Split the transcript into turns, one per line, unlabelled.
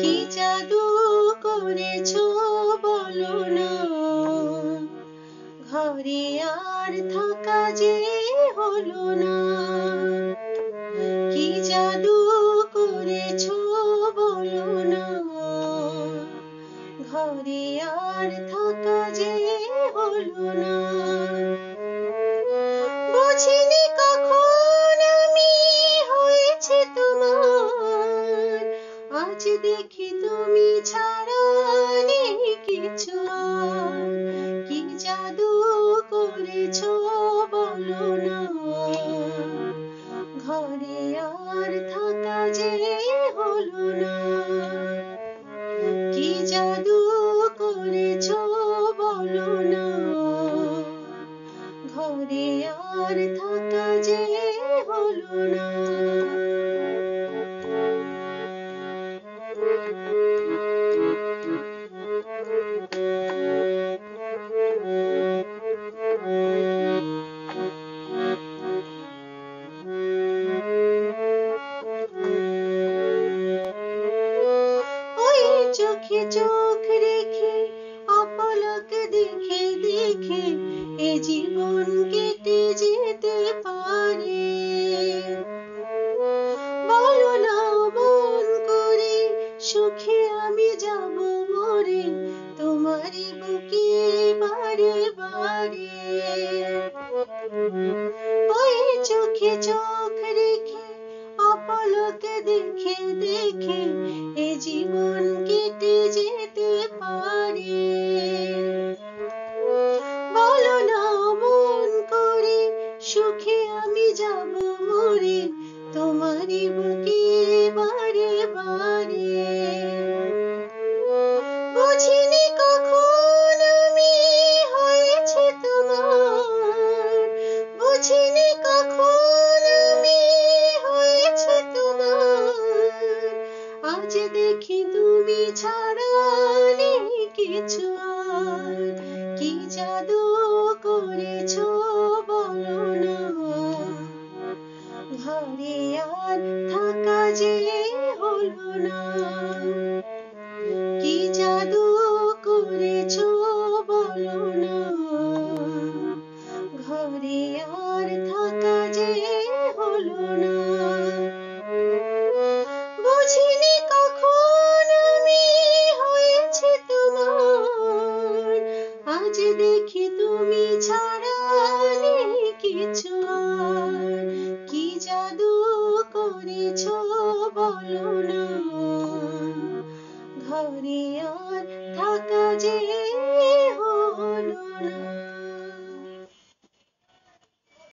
কি জাদু করেছো বলো না, ঘরে আর থাকা যে হলো না। কি জাদু করেছো বলো না, ঘরে আর থাকা যে হলো না। বুঝিনি কখন আমি হয়েছে তোমার, আজ দেখি তুমি ছাড়া নেই কিছু আর। কি জাদু করেছো বলো না, ঘরে আর থাকা যে হলো না। কি জাদু করেছো বলো না, ঘরে আর থাকা যে হলো না। ওই চোখে চোখ রেখে অপলক দেখে দেখে এ জীবন কেটে যেতে পারে। বলো না মন করে সুখে আমি যাব মরে, তোমারই বুকে বারে বারে। ওই চোখে চোখ রেখে অপলক দেখে দেখে এ জীবন কেটে যেতে পারে। বলো না মন করে সুখে আমি যাব মরে, তোমারই বুকে বারে বারে। বুঝিনি কখন আমি হয়েছে তোমার, বুঝিনি কখন আমি হয়েছে তোমার, আজ দেখি তুমি ছাড়া নেই কিছু আর। কি জাদু করেছো বলো না, ঘরে আর থাকা যে হলো না। কি জাদু করেছো বলো না, ঘরে আর থাকা যে হলো না। বুঝিনি কখন আমি হয়েছে তোমার, আজ দেখি তুমি ছাড়া নেই কিছু আর। কি জাদু করেছো বলো না, ঘরে আর থাকা যে